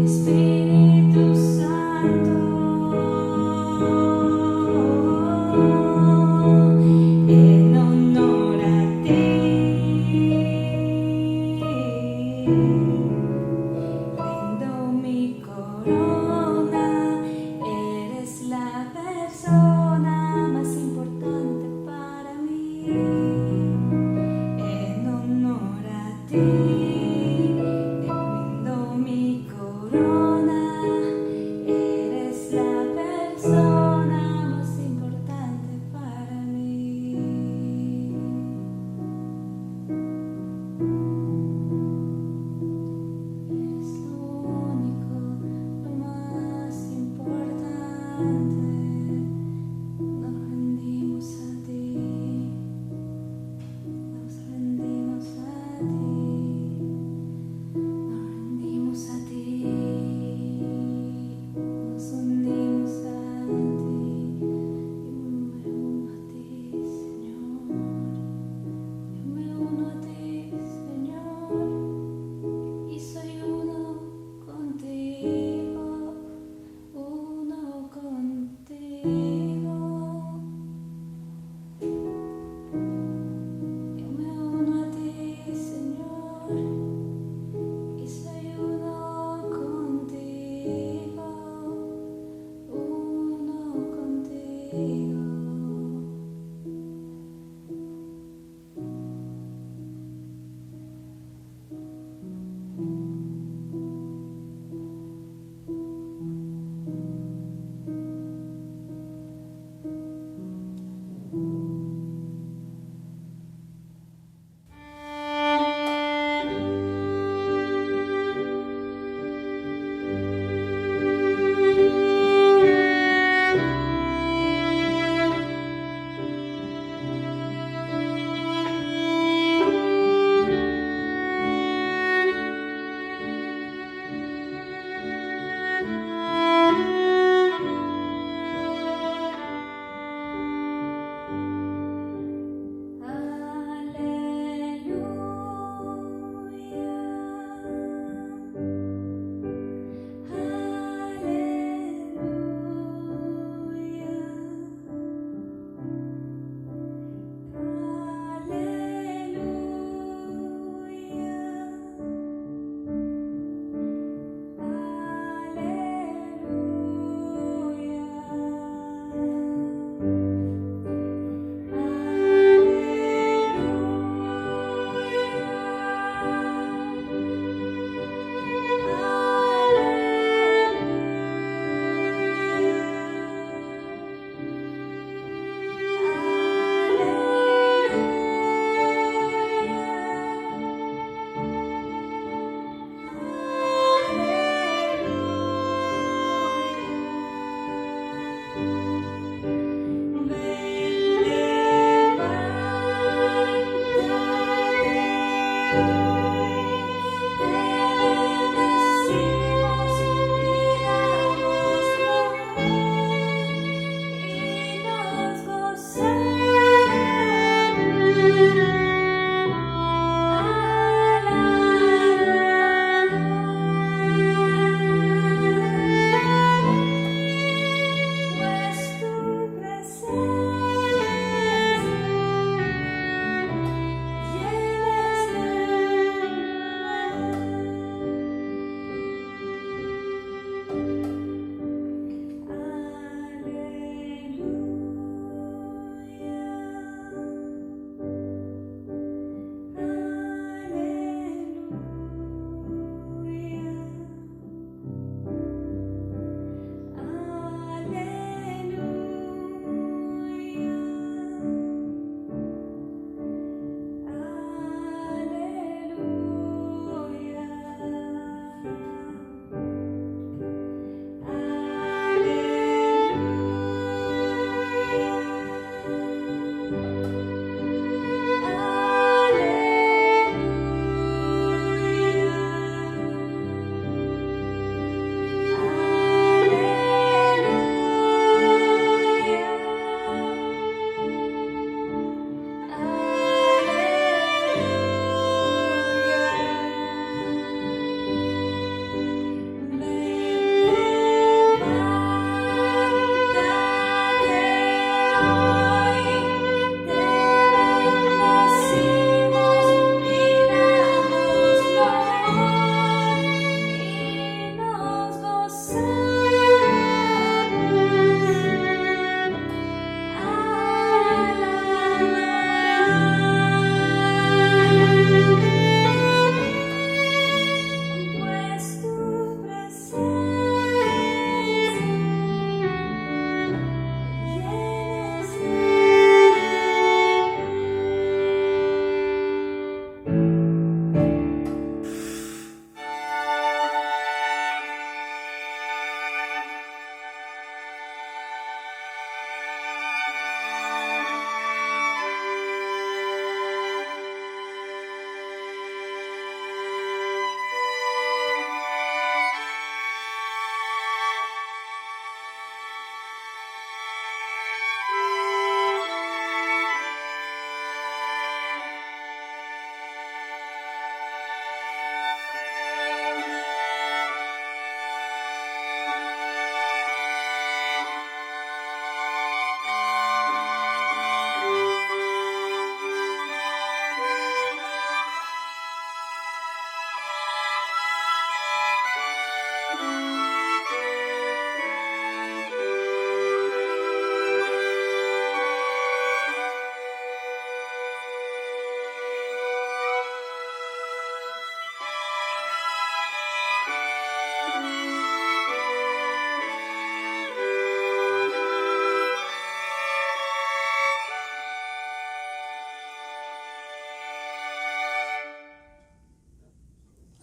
Espíritu Santo, en honor a ti, rindo mi corona, eres la persona más importante para mí, en honor a ti.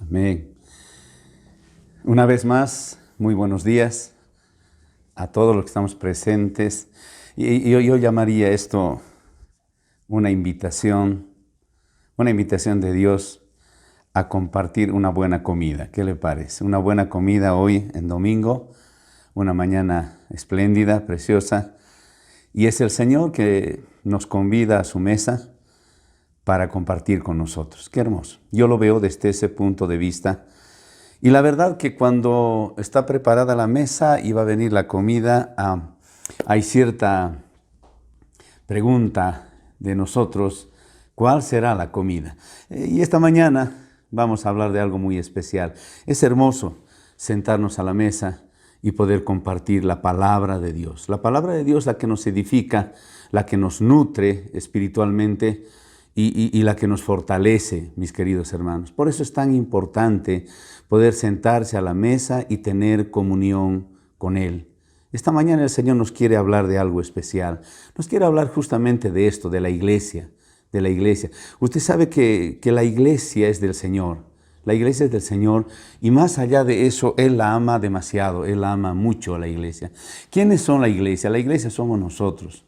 Amén. Una vez más, muy buenos días a todos los que estamos presentes. Y yo llamaría esto una invitación de Dios a compartir una buena comida. ¿Qué le parece? Una buena comida hoy en domingo, una mañana espléndida, preciosa. Y es el Señor que nos convida a su mesa para compartir con nosotros. Qué hermoso. Yo lo veo desde ese punto de vista. Y la verdad que cuando está preparada la mesa y va a venir la comida, hay cierta pregunta de nosotros, ¿cuál será la comida? Y esta mañana vamos a hablar de algo muy especial. Es hermoso sentarnos a la mesa y poder compartir la palabra de Dios. La palabra de Dios, la que nos edifica, la que nos nutre espiritualmente y la que nos fortalece, mis queridos hermanos. Por eso es tan importante poder sentarse a la mesa y tener comunión con Él. Esta mañana el Señor nos quiere hablar de algo especial. Nos quiere hablar justamente de esto, de la iglesia. Usted sabe que la iglesia es del Señor. La iglesia es del Señor y más allá de eso, Él la ama demasiado. Él la ama mucho a la iglesia. ¿Quiénes son la iglesia? La iglesia somos nosotros.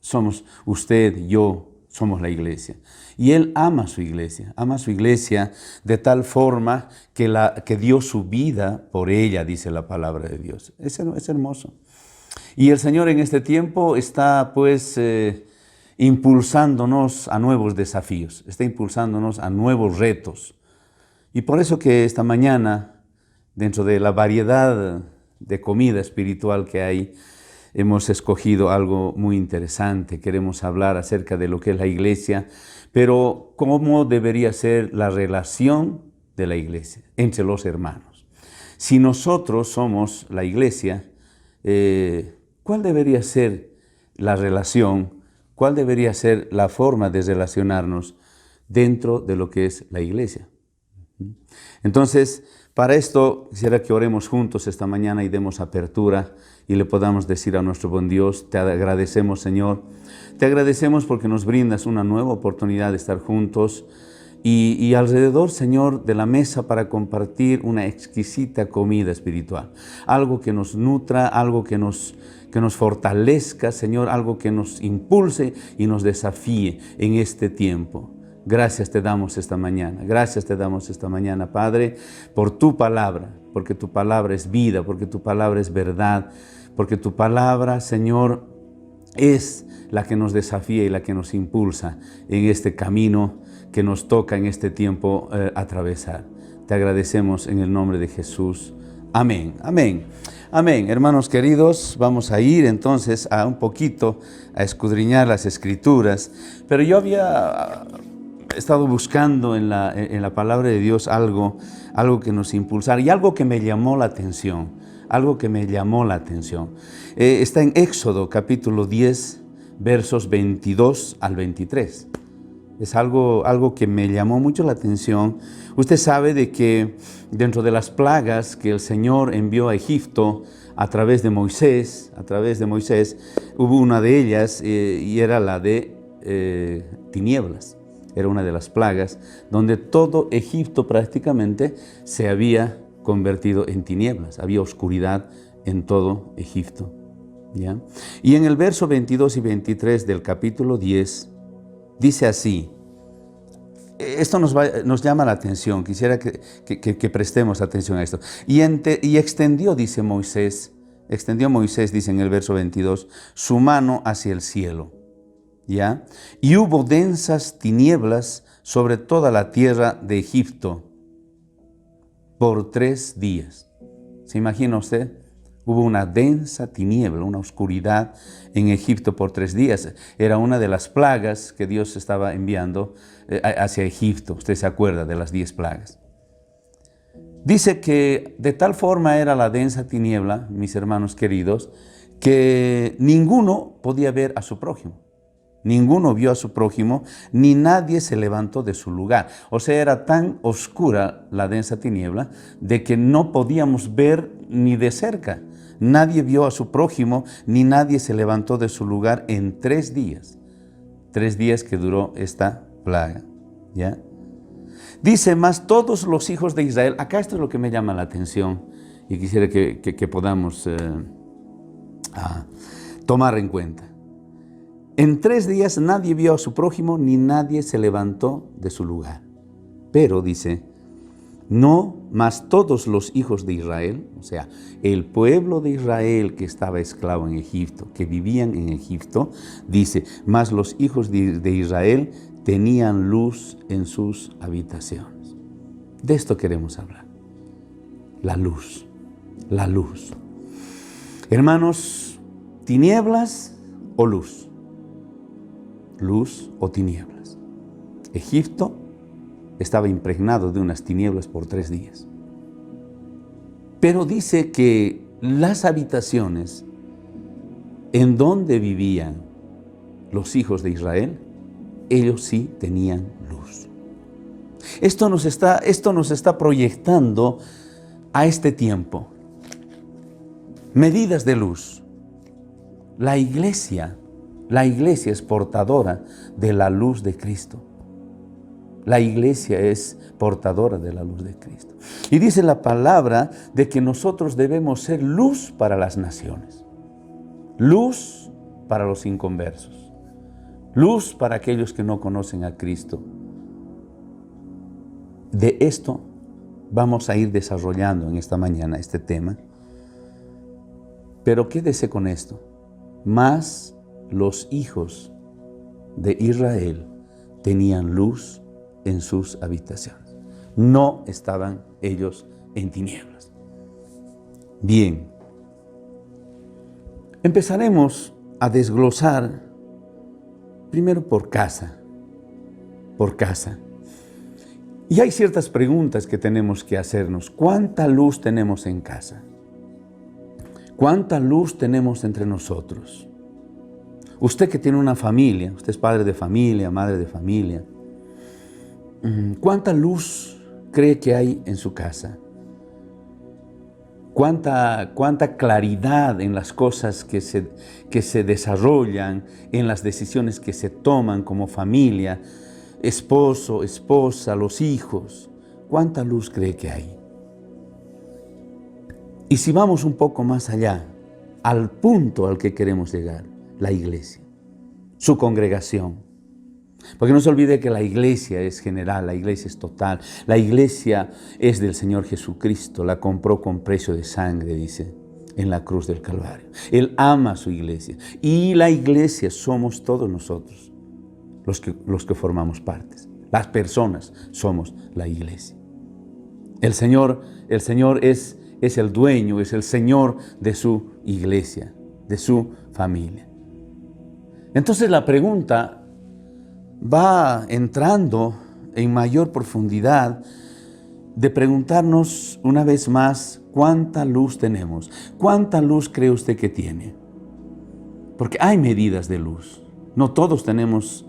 Somos usted, yo, somos la iglesia. Y Él ama a su iglesia de tal forma que dio su vida por ella, dice la palabra de Dios. Es hermoso. Y el Señor en este tiempo está pues impulsándonos a nuevos desafíos, está impulsándonos a nuevos retos. Y por eso que esta mañana, dentro de la variedad de comida espiritual que hay, hemos escogido algo muy interesante. Queremos hablar acerca de lo que es la iglesia, pero cómo debería ser la relación de la iglesia entre los hermanos. Si nosotros somos la iglesia, ¿cuál debería ser la relación? ¿Cuál debería ser la forma de relacionarnos dentro de lo que es la iglesia? Entonces, para esto quisiera que oremos juntos esta mañana y demos apertura y le podamos decir a nuestro buen Dios, te agradecemos, Señor. Te agradecemos porque nos brindas una nueva oportunidad de estar juntos y alrededor, Señor, de la mesa para compartir una exquisita comida espiritual. Algo que nos nutra, algo que nos fortalezca, Señor, algo que nos impulse y nos desafíe en este tiempo. Gracias te damos esta mañana. Gracias te damos esta mañana, Padre, por tu palabra, porque tu palabra es vida, porque tu palabra es verdad, porque tu palabra, Señor, es la que nos desafía y la que nos impulsa en este camino que nos toca en este tiempo atravesar. Te agradecemos en el nombre de Jesús. Amén, amén, amén. Hermanos queridos, vamos a ir entonces a un poquito a escudriñar las Escrituras, pero yo había he estado buscando en la palabra de Dios algo que nos impulsara y algo que me llamó la atención, está en Éxodo capítulo 10, versos 22 al 23. Es algo que me llamó mucho la atención. Usted sabe de que dentro de las plagas que el Señor envió a Egipto a través de Moisés, hubo una de ellas y era la de tinieblas. Era una de las plagas donde todo Egipto prácticamente se había convertido en tinieblas. Había oscuridad en todo Egipto. ¿Ya? Y en el verso 22 y 23 del capítulo 10 dice así. Esto nos llama la atención. Quisiera que prestemos atención a esto. Y extendió, dice Moisés, dice en el verso 22, su mano hacia el cielo. ¿Ya? Y hubo densas tinieblas sobre toda la tierra de Egipto por 3 días. ¿Se imagina usted? Hubo una densa tiniebla, una oscuridad en Egipto por 3 días. Era una de las plagas que Dios estaba enviando hacia Egipto. Usted se acuerda de las 10 plagas. Dice que de tal forma era la densa tiniebla, mis hermanos queridos, que ninguno podía ver a su prójimo. Ninguno vio a su prójimo, ni nadie se levantó de su lugar. O sea, era tan oscura la densa tiniebla de que no podíamos ver ni de cerca. Nadie vio a su prójimo, ni nadie se levantó de su lugar en 3 días. 3 días que duró esta plaga. ¿Ya? Dice, más todos los hijos de Israel. Acá esto es lo que me llama la atención y quisiera que podamos tomar en cuenta. En 3 días nadie vio a su prójimo ni nadie se levantó de su lugar. Pero dice, no, mas todos los hijos de Israel, o sea, el pueblo de Israel que estaba esclavo en Egipto, que vivían en Egipto, dice, mas los hijos de Israel tenían luz en sus habitaciones. De esto queremos hablar. La luz, la luz. Hermanos, ¿tinieblas o luz? Luz o tinieblas. Egipto estaba impregnado de unas tinieblas por 3 días. Pero dice que las habitaciones en donde vivían los hijos de Israel, ellos sí tenían luz. Esto nos está proyectando a este tiempo. Medidas de luz. La iglesia es portadora de la luz de Cristo. La iglesia es portadora de la luz de Cristo. Y dice la palabra de que nosotros debemos ser luz para las naciones. Luz para los inconversos. Luz para aquellos que no conocen a Cristo. De esto vamos a ir desarrollando en esta mañana este tema. Pero quédese con esto. Más los hijos de Israel tenían luz en sus habitaciones. No estaban ellos en tinieblas. Bien. Empezaremos a desglosar primero por casa. Por casa. Y hay ciertas preguntas que tenemos que hacernos. ¿Cuánta luz tenemos en casa? ¿Cuánta luz tenemos entre nosotros? Usted que tiene una familia, usted es padre de familia, madre de familia, ¿cuánta luz cree que hay en su casa? ¿Cuánta claridad en las cosas que se desarrollan, en las decisiones que se toman como familia, esposo, esposa, los hijos? ¿Cuánta luz cree que hay? Y si vamos un poco más allá, al punto al que queremos llegar, la iglesia, su congregación. Porque no se olvide que la iglesia es general, la iglesia es total. La iglesia es del Señor Jesucristo, la compró con precio de sangre, dice, en la cruz del Calvario. Él ama a su iglesia. Y la iglesia somos todos nosotros, los que formamos partes. Las personas somos la iglesia. El Señor es el dueño, es el Señor de su iglesia, de su familia. Entonces la pregunta va entrando en mayor profundidad de preguntarnos una vez más, ¿cuánta luz tenemos? ¿Cuánta luz cree usted que tiene? Porque hay medidas de luz. No todos tenemos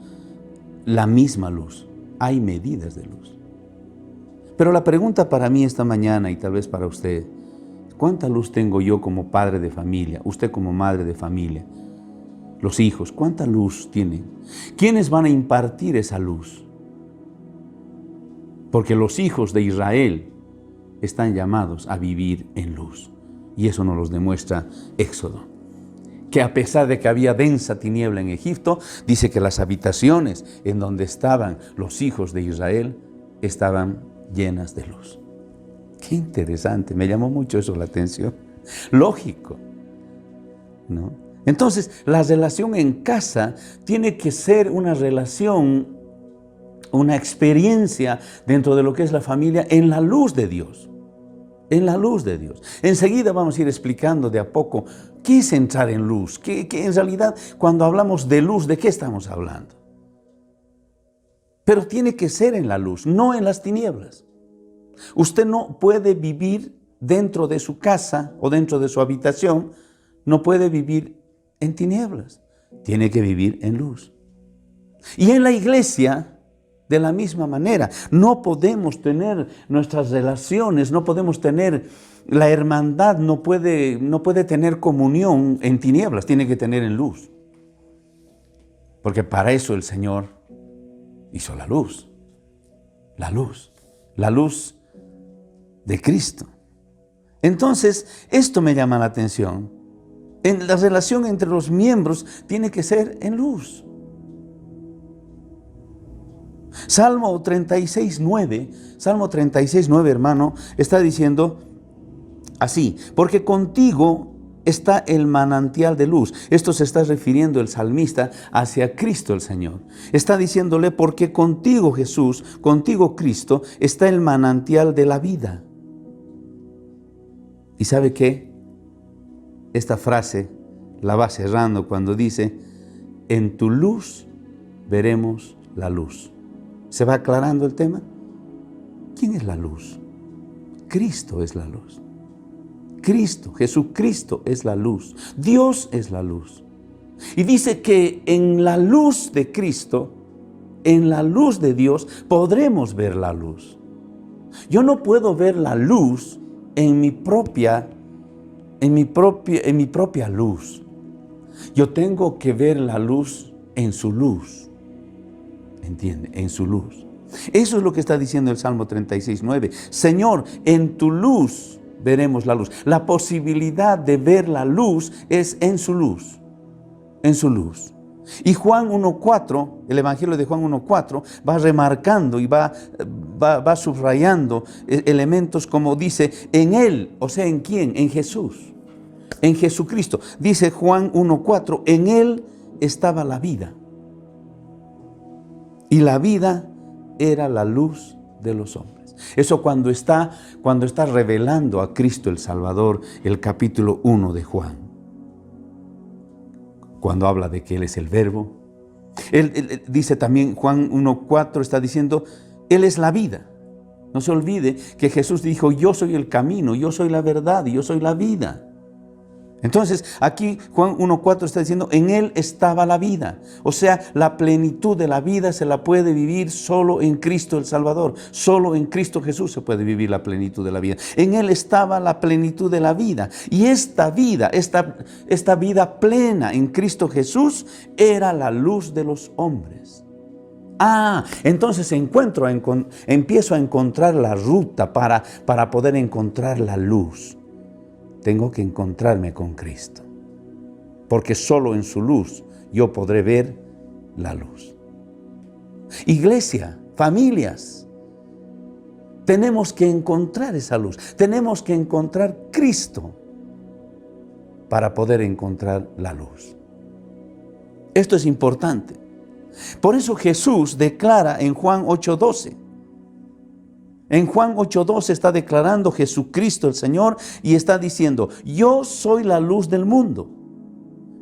la misma luz. Hay medidas de luz. Pero la pregunta para mí esta mañana y tal vez para usted, ¿cuánta luz tengo yo como padre de familia? Usted como madre de familia. Los hijos, ¿cuánta luz tienen? ¿Quiénes van a impartir esa luz? Porque los hijos de Israel están llamados a vivir en luz. Y eso nos lo demuestra Éxodo. Que a pesar de que había densa tiniebla en Egipto, dice que las habitaciones en donde estaban los hijos de Israel estaban llenas de luz. Qué interesante, me llamó mucho eso la atención. Lógico, ¿no? Entonces, la relación en casa tiene que ser una relación, una experiencia dentro de lo que es la familia en la luz de Dios. En la luz de Dios. Enseguida vamos a ir explicando de a poco qué es entrar en luz. Que en realidad, cuando hablamos de luz, ¿de qué estamos hablando? Pero tiene que ser en la luz, no en las tinieblas. Usted no puede vivir dentro de su casa o dentro de su habitación, no puede vivir en tinieblas, tiene que vivir en luz. Y en la iglesia, de la misma manera, no podemos tener nuestras relaciones, no podemos tener la hermandad, no puede tener comunión en tinieblas, tiene que tener en luz. Porque para eso el Señor hizo la luz. La luz. la luz de Cristo. Entonces, esto me llama la atención. La relación entre los miembros tiene que ser en luz. Salmo 36:9, hermano, está diciendo así: porque contigo está el manantial de luz. Esto se está refiriendo el salmista hacia Cristo el Señor. Está diciéndole: porque contigo, Jesús, contigo, Cristo, está el manantial de la vida. ¿Y sabe qué? Esta frase la va cerrando cuando dice: en tu luz veremos la luz. ¿Se va aclarando el tema? ¿Quién es la luz? Cristo es la luz. Cristo, Jesucristo es la luz. Dios es la luz. Y dice que en la luz de Cristo, en la luz de Dios, podremos ver la luz. Yo no puedo ver la luz en mi propia luz. Yo tengo que ver la luz en su luz. ¿Entiende? En su luz. Eso es lo que está diciendo el Salmo 36:9. Señor, en tu luz veremos la luz. La posibilidad de ver la luz es en su luz. En su luz. Y Juan 1:4, el Evangelio de Juan 1:4, va remarcando y va subrayando elementos como dice: en Él, o sea, ¿en quién? En Jesús. En Jesucristo. Dice Juan 1:4, en Él estaba la vida. Y la vida era la luz de los hombres. Eso cuando está revelando a Cristo el Salvador, el capítulo 1 de Juan. Cuando habla de que Él es el Verbo. Él dice también, Juan 1:4 está diciendo: Él es la vida. No se olvide que Jesús dijo: yo soy el camino, yo soy la verdad y yo soy la vida. Entonces aquí Juan 1:4 está diciendo: en Él estaba la vida. O sea, la plenitud de la vida se la puede vivir solo en Cristo el Salvador. Solo en Cristo Jesús se puede vivir la plenitud de la vida. En Él estaba la plenitud de la vida. Y esta vida, esta vida plena en Cristo Jesús era la luz de los hombres. Entonces empiezo a encontrar la ruta para poder encontrar la luz. Tengo que encontrarme con Cristo, porque solo en su luz yo podré ver la luz. Iglesia, familias, tenemos que encontrar esa luz. Tenemos que encontrar Cristo para poder encontrar la luz. Esto es importante. Por eso Jesús declara en Juan 8:12. En Juan 8:12 está declarando Jesucristo el Señor y está diciendo: yo soy la luz del mundo.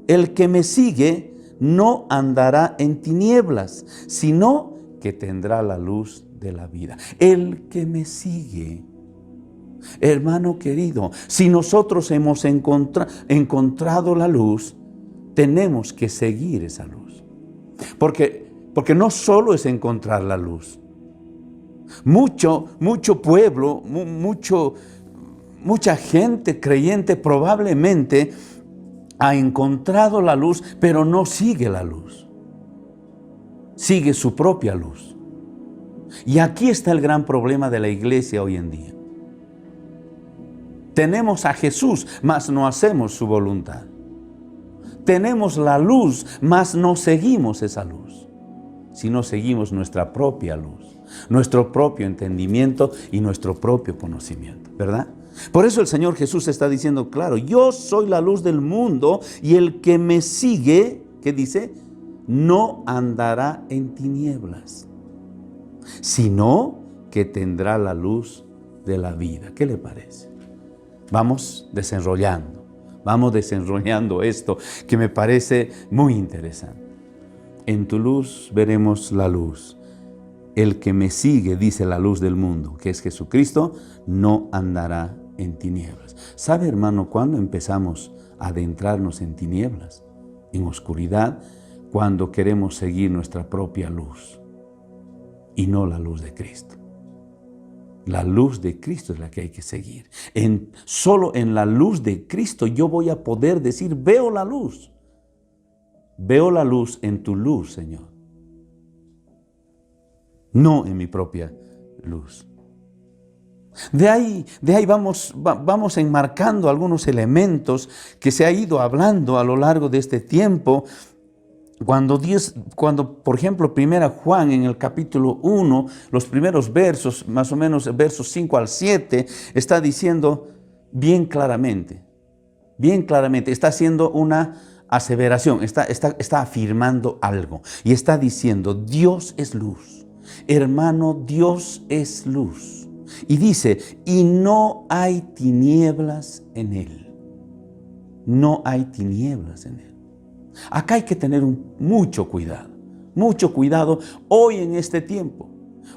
El que me sigue no andará en tinieblas, sino que tendrá la luz de la vida. El que me sigue. Hermano querido, si nosotros hemos encontrado la luz, tenemos que seguir esa luz. Porque no solo es encontrar la luz. Mucho pueblo, mucha gente creyente probablemente ha encontrado la luz, pero no sigue la luz. Sigue su propia luz. Y aquí está el gran problema de la iglesia hoy en día. Tenemos a Jesús, mas no hacemos su voluntad. Tenemos la luz, mas no seguimos esa luz, sino seguimos nuestra propia luz, nuestro propio entendimiento y nuestro propio conocimiento, ¿verdad? Por eso el Señor Jesús está diciendo claro: yo soy la luz del mundo y el que me sigue, ¿qué dice? No andará en tinieblas, sino que tendrá la luz de la vida. ¿Qué le parece? Vamos desenrollando esto que me parece muy interesante. En tu luz veremos la luz. El que me sigue, dice la luz del mundo, que es Jesucristo, no andará en tinieblas. ¿Sabe, hermano, cuándo empezamos a adentrarnos en tinieblas, en oscuridad? Cuando queremos seguir nuestra propia luz y no la luz de Cristo. La luz de Cristo es la que hay que seguir. Solo en la luz de Cristo yo voy a poder decir: veo la luz. Veo la luz en tu luz, Señor. No en mi propia luz. De ahí vamos enmarcando algunos elementos que se ha ido hablando a lo largo de este tiempo. Cuando, por ejemplo, 1 Juan en el capítulo 1, los primeros versos, más o menos versos 5 al 7, está diciendo bien claramente, está haciendo una aseveración, está afirmando algo y está diciendo: Dios es luz, hermano, Dios es luz. Y dice: y no hay tinieblas en él. No hay tinieblas en él. Acá hay que tener mucho cuidado hoy en este tiempo.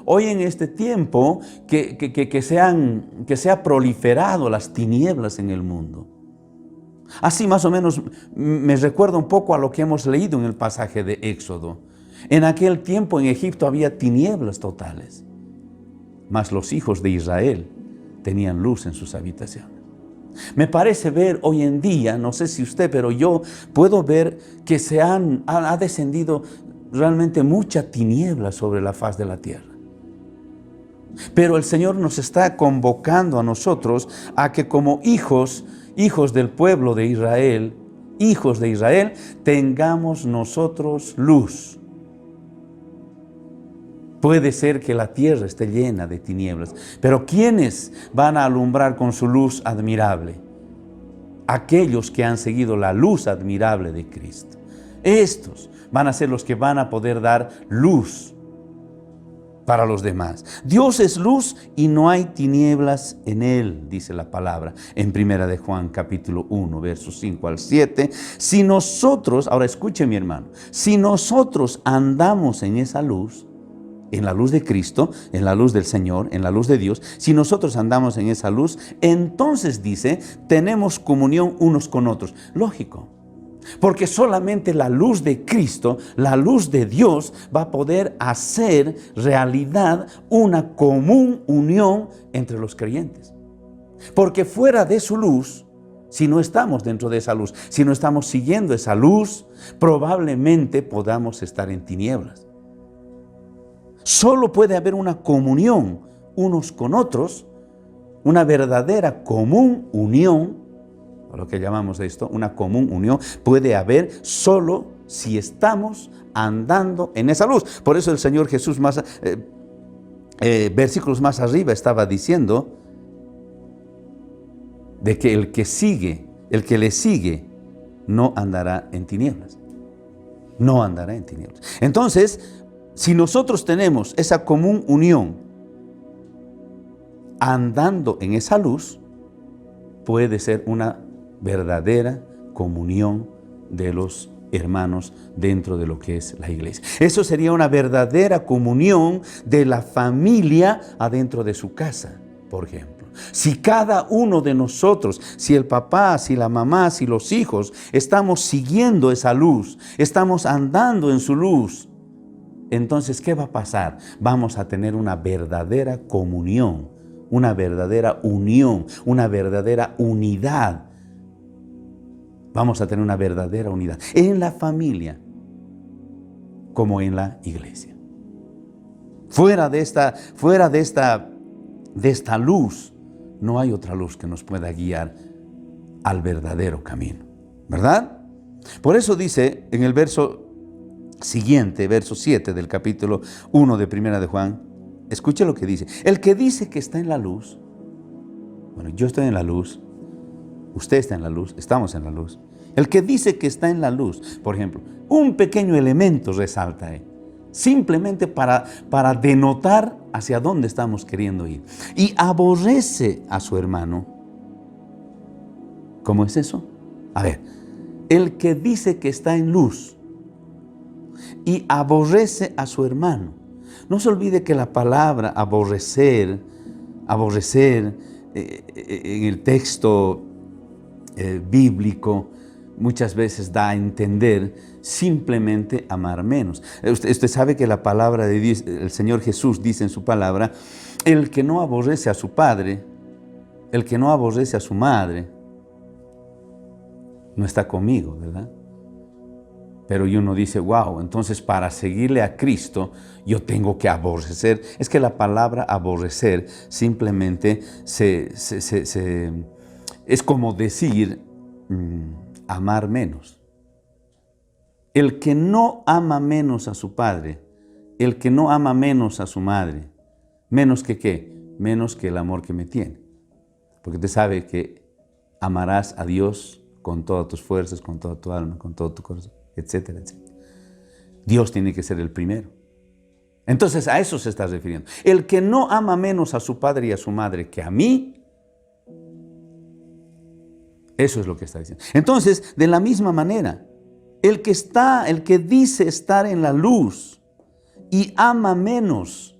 Hoy en este tiempo que se ha proliferado las tinieblas en el mundo. Así más o menos me recuerda un poco a lo que hemos leído en el pasaje de Éxodo. En aquel tiempo en Egipto había tinieblas totales, mas los hijos de Israel tenían luz en sus habitaciones. Me parece ver hoy en día, no sé si usted, pero yo puedo ver que ha descendido realmente mucha tiniebla sobre la faz de la tierra. Pero el Señor nos está convocando a nosotros a que como hijos del pueblo de Israel, tengamos nosotros luz. Puede ser que la tierra esté llena de tinieblas, pero ¿quiénes van a alumbrar con su luz admirable? Aquellos que han seguido la luz admirable de Cristo. Estos van a ser los que van a poder dar luz para los demás. Dios es luz y no hay tinieblas en Él, dice la palabra en 1 de Juan capítulo 1, versos 5 al 7. Si nosotros, ahora escuche mi hermano, si nosotros andamos en esa luz, en la luz de Cristo, en la luz del Señor, en la luz de Dios, si nosotros andamos en esa luz, entonces dice, tenemos comunión unos con otros. Lógico, porque solamente la luz de Cristo, la luz de Dios, va a poder hacer realidad una común unión entre los creyentes. Porque fuera de su luz, si no estamos dentro de esa luz, si no estamos siguiendo esa luz, probablemente podamos estar en tinieblas. Solo puede haber una comunión unos con otros, una verdadera común unión, lo que llamamos esto, una común unión, puede haber solo si estamos andando en esa luz. Por eso el Señor Jesús versículos más arriba estaba diciendo de que el que le sigue, no andará en tinieblas. No andará en tinieblas. Entonces, si nosotros tenemos esa común unión, andando en esa luz, puede ser una verdadera comunión de los hermanos dentro de lo que es la iglesia. Eso sería una verdadera comunión de la familia adentro de su casa, por ejemplo. Si cada uno de nosotros, si el papá, si la mamá, si los hijos, estamos siguiendo esa luz, estamos andando en su luz, entonces, ¿qué va a pasar? Vamos a tener una verdadera comunión, una verdadera unión, una verdadera unidad. Vamos a tener una verdadera unidad en la familia como en la iglesia. Fuera de esta luz, no hay otra luz que nos pueda guiar al verdadero camino, ¿verdad? Por eso dice en el verso siguiente, verso 7 del capítulo 1 de 1 de Juan, escuche lo que dice. El que dice que está en la luz, bueno, yo estoy en la luz, usted está en la luz, estamos en la luz. El que dice que está en la luz, por ejemplo, un pequeño elemento resalta ahí, simplemente para denotar hacia dónde estamos queriendo ir. Y aborrece a su hermano. ¿Cómo es eso? A ver, el que dice que está en luz y aborrece a su hermano. No se olvide que la palabra aborrecer en el texto bíblico muchas veces da a entender simplemente amar menos. Usted sabe que la palabra de Dios, el Señor Jesús dice en su palabra, el que no aborrece a su padre, el que no aborrece a su madre, no está conmigo, ¿verdad? Pero uno dice, wow, entonces para seguirle a Cristo yo tengo que aborrecer. Es que la palabra aborrecer simplemente es como decir amar menos. El que no ama menos a su padre, el que no ama menos a su madre, menos que ¿qué? Menos que el amor que me tiene. Porque usted sabe que amarás a Dios con todas tus fuerzas, con toda tu alma, con todo tu corazón, etcétera, etcétera. Dios tiene que ser el primero. Entonces a eso se está refiriendo. El que no ama menos a su padre y a su madre que a mí, eso es lo que está diciendo. Entonces, de la misma manera, el que dice estar en la luz y ama menos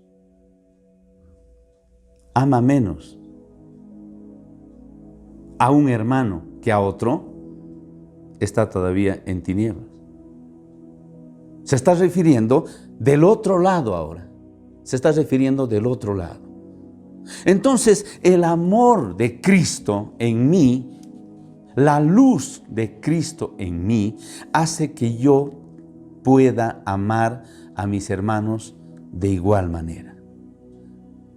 a un hermano que a otro, está todavía en tinieblas. Se está refiriendo del otro lado ahora. Se está refiriendo del otro lado. Entonces, el amor de Cristo en mí, la luz de Cristo en mí, hace que yo pueda amar a mis hermanos de igual manera.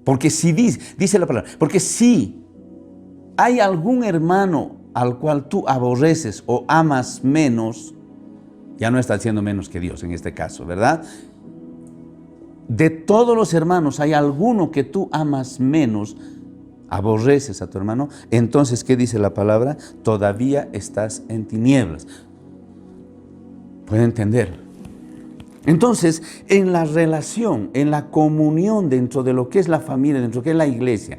Porque si dice la palabra, porque si hay algún hermano al cual tú aborreces o amas menos, ya no estás siendo menos que Dios en este caso, ¿verdad? De todos los hermanos hay alguno que tú amas menos, aborreces a tu hermano, entonces, ¿qué dice la palabra? Todavía estás en tinieblas. ¿Puede entenderlo? Entonces, en la relación, en la comunión dentro de lo que es la familia, dentro de lo que es la iglesia,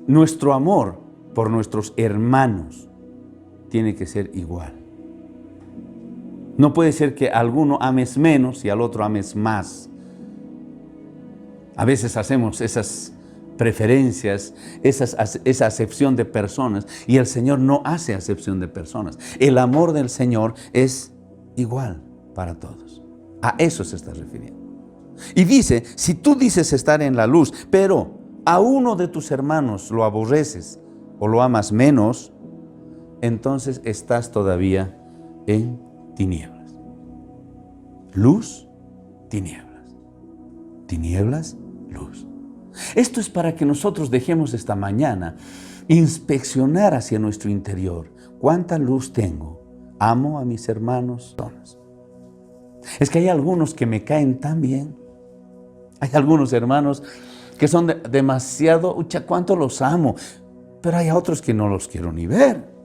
nuestro amor por nuestros hermanos tiene que ser igual. No puede ser que a alguno ames menos y al otro ames más. A veces hacemos esas preferencias, esa acepción de personas, y el Señor no hace acepción de personas. El amor del Señor es igual para todos. A eso se está refiriendo. Y dice, si tú dices estar en la luz, pero a uno de tus hermanos lo aborreces o lo amas menos, entonces estás todavía en tinieblas. Luz, tinieblas. Tinieblas, luz. Esto es para que nosotros dejemos esta mañana inspeccionar hacia nuestro interior. ¿Cuánta luz tengo? ¿Amo a mis hermanos? Es que hay algunos que me caen tan bien. Hay algunos hermanos que son demasiado, cuánto los amo, pero hay otros que no los quiero ni ver.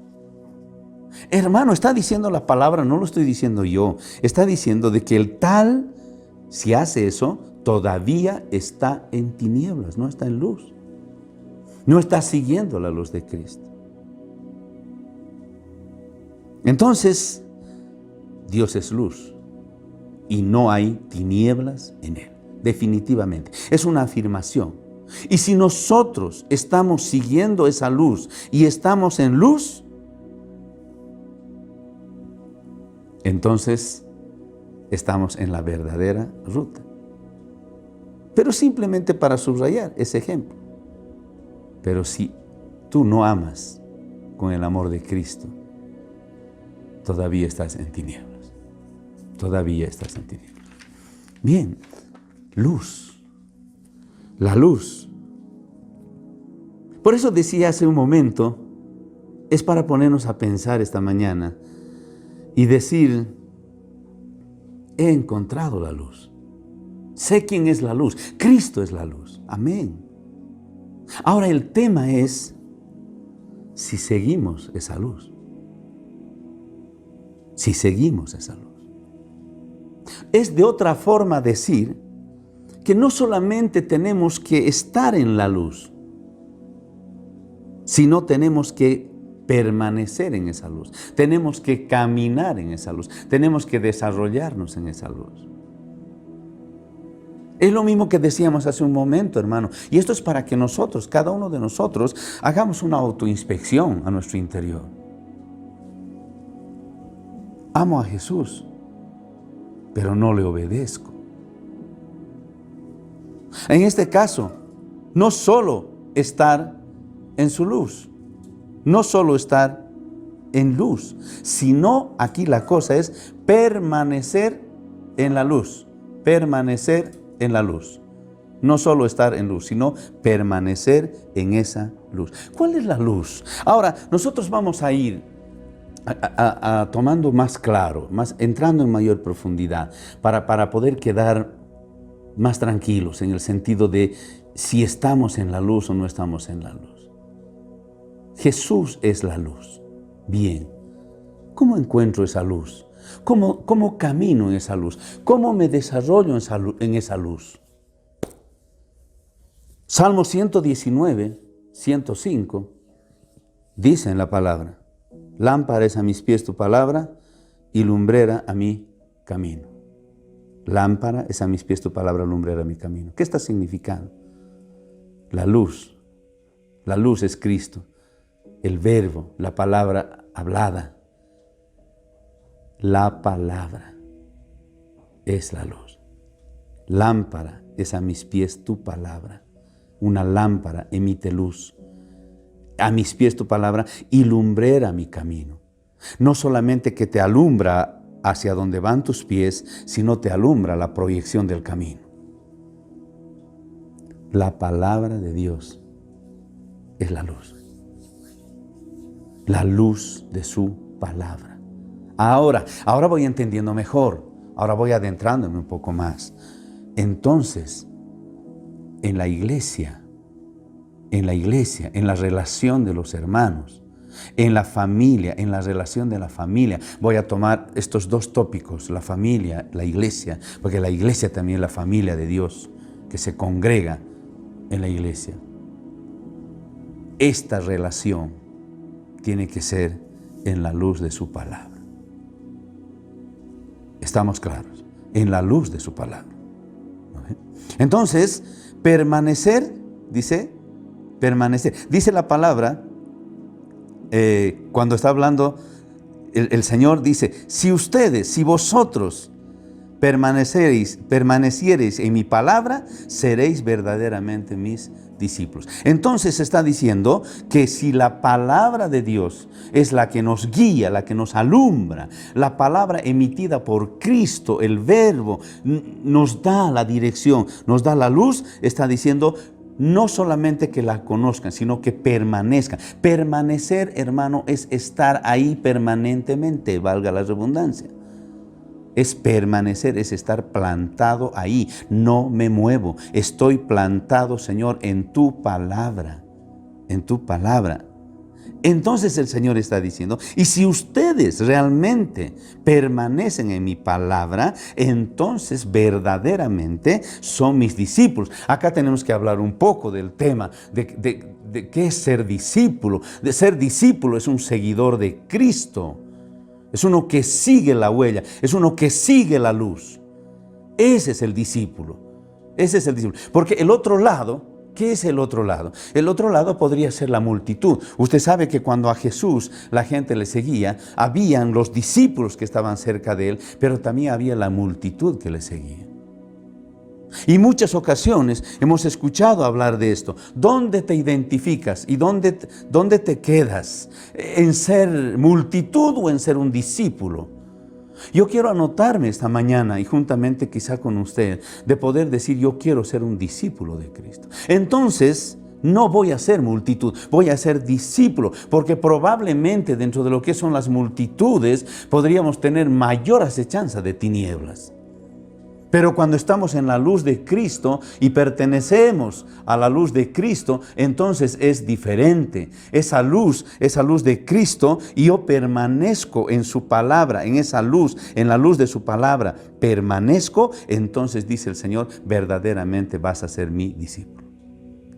Hermano, está diciendo la palabra, no lo estoy diciendo yo, está diciendo de que el tal, si hace eso, todavía está en tinieblas, no está en luz. No está siguiendo la luz de Cristo. Entonces, Dios es luz y no hay tinieblas en Él, definitivamente. Es una afirmación. Y si nosotros estamos siguiendo esa luz y estamos en luz, entonces estamos en la verdadera ruta. Pero simplemente para subrayar ese ejemplo. Pero si tú no amas con el amor de Cristo, todavía estás en tinieblas. Todavía estás en tinieblas. Bien, luz. La luz. Por eso decía hace un momento, es para ponernos a pensar esta mañana y decir, he encontrado la luz. Sé quién es la luz. Cristo es la luz. Amén. Ahora el tema es si seguimos esa luz. Si seguimos esa luz. Es de otra forma decir que no solamente tenemos que estar en la luz, sino tenemos que permanecer en esa luz. Tenemos que caminar en esa luz. Tenemos que desarrollarnos en esa luz. Es lo mismo que decíamos hace un momento, hermano. Y esto es para que nosotros, cada uno de nosotros, hagamos una autoinspección a nuestro interior. Amo a Jesús, pero no le obedezco. En este caso, no solo estar en su luz, no solo estar en luz, sino aquí la cosa es permanecer en la luz, permanecer en la luz. No solo estar en luz, sino permanecer en esa luz. ¿Cuál es la luz? Ahora, nosotros vamos a ir tomando más claro, entrando en mayor profundidad, para poder quedar más tranquilos en el sentido de si estamos en la luz o no estamos en la luz. Jesús es la luz. Bien, ¿cómo encuentro esa luz? ¿Cómo camino en esa luz? ¿Cómo me desarrollo en esa luz? Salmo 119, 105, dice en la palabra: lámpara es a mis pies tu palabra y lumbrera a mi camino. Lámpara es a mis pies tu palabra, lumbrera a mi camino. ¿Qué está significando? La luz es Cristo, el verbo, la palabra hablada. La palabra es la luz. Lámpara es a mis pies tu palabra. Una lámpara emite luz. A mis pies tu palabra y lumbrera mi camino. No solamente que te alumbra hacia donde van tus pies, sino te alumbra la proyección del camino. La palabra de Dios es la luz. La luz de su palabra. Ahora voy entendiendo mejor. Ahora voy adentrándome un poco más. Entonces, en la iglesia, en la relación de los hermanos, en la familia, en la relación de la familia. Voy a tomar estos dos tópicos, la familia, la iglesia, porque la iglesia también es la familia de Dios, que se congrega en la iglesia. Esta relación tiene que ser en la luz de su palabra. ¿Estamos claros? En la luz de su palabra. Entonces, permanecer, dice la palabra, cuando está hablando, el Señor dice: si vosotros permaneciereis en mi palabra, seréis verdaderamente mis discípulos. Entonces está diciendo que si la palabra de Dios es la que nos guía, la que nos alumbra, la palabra emitida por Cristo, el verbo, nos da la dirección, nos da la luz, está diciendo: no solamente que la conozcan, sino que permanezcan. Permanecer, hermano, es estar ahí permanentemente, valga la redundancia. Es permanecer, es estar plantado ahí. No me muevo. Estoy plantado, Señor, en tu palabra. En tu palabra. Entonces el Señor está diciendo: y si ustedes realmente permanecen en mi palabra, entonces verdaderamente son mis discípulos. Acá tenemos que hablar un poco del tema de qué es ser discípulo. De ser discípulo es un seguidor de Cristo. Es uno que sigue la huella, es uno que sigue la luz. Ese es el discípulo. Ese es el discípulo. Porque el otro lado, ¿qué es el otro lado? El otro lado podría ser la multitud. Usted sabe que cuando a Jesús la gente le seguía, habían los discípulos que estaban cerca de él, pero también había la multitud que le seguía. Y muchas ocasiones hemos escuchado hablar de esto. ¿Dónde te identificas y dónde te quedas? ¿En ser multitud o en ser un discípulo? Yo quiero anotarme esta mañana y juntamente quizá con usted de poder decir: yo quiero ser un discípulo de Cristo. Entonces no voy a ser multitud, voy a ser discípulo, porque probablemente dentro de lo que son las multitudes podríamos tener mayor acechanza de tinieblas. Pero cuando estamos en la luz de Cristo y pertenecemos a la luz de Cristo, entonces es diferente. Esa luz de Cristo, y yo permanezco en su palabra, en esa luz, en la luz de su palabra, permanezco, entonces dice el Señor: verdaderamente vas a ser mi discípulo.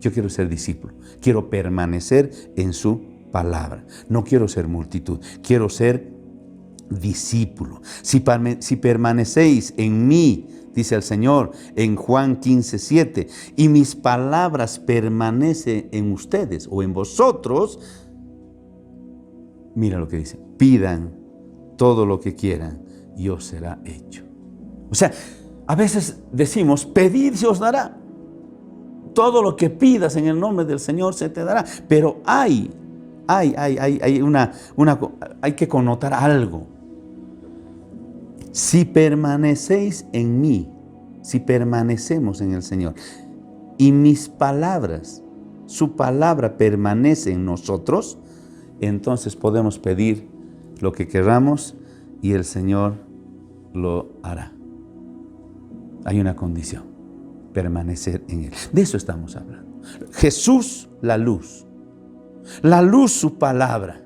Yo quiero ser discípulo, quiero permanecer en su palabra. No quiero ser multitud, quiero ser discípulo. Si permanecéis en mí, dice el Señor en Juan 15:7, y mis palabras permanecen en ustedes o en vosotros, mira lo que dice: pidan todo lo que quieran y os será hecho. O sea, a veces decimos: pedid y se os dará. Todo lo que pidas en el nombre del Señor se te dará. Pero hay hay que connotar algo. Si permanecéis en mí, si permanecemos en el Señor, y mis palabras, su palabra permanece en nosotros, entonces podemos pedir lo que queramos y el Señor lo hará. Hay una condición: permanecer en Él. De eso estamos hablando. Jesús, la luz, su palabra.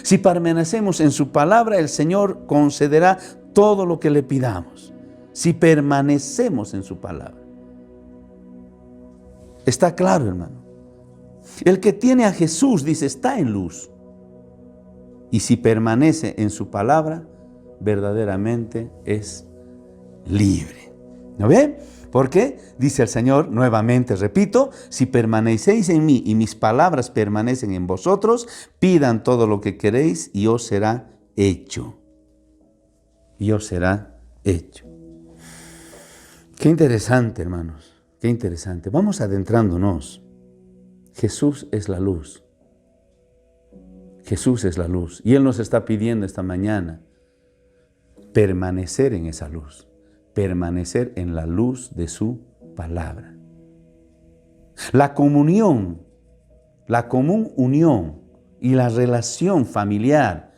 Si permanecemos en su palabra, el Señor concederá todo lo que le pidamos. Si permanecemos en su palabra. Está claro, hermano. El que tiene a Jesús, dice, está en luz. Y si permanece en su palabra, verdaderamente es libre. ¿No ve? ¿Por qué? Dice el Señor, nuevamente repito, si permanecéis en mí y mis palabras permanecen en vosotros, pidan todo lo que queréis y os será hecho. Y os será hecho. Qué interesante, hermanos, qué interesante. Vamos adentrándonos. Jesús es la luz. Jesús es la luz. Y Él nos está pidiendo esta mañana permanecer en esa luz. Permanecer en la luz de su palabra. La comunión, la común unión y la relación familiar,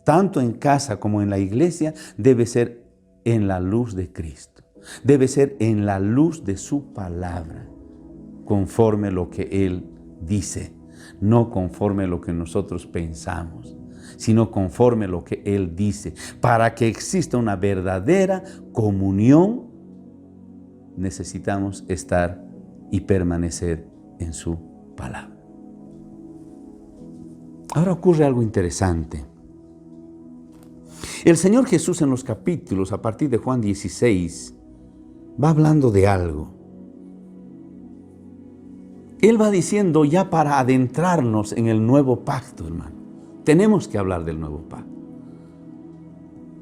tanto en casa como en la iglesia, debe ser en la luz de Cristo. Debe ser en la luz de su palabra, conforme lo que Él dice, no conforme lo que nosotros pensamos, sino conforme lo que Él dice. Para que exista una verdadera comunión, necesitamos estar y permanecer en su palabra. Ahora ocurre algo interesante. El Señor Jesús en los capítulos, a partir de Juan 16, va hablando de algo. Él va diciendo ya para adentrarnos en el nuevo pacto, hermano. Tenemos que hablar del nuevo pacto.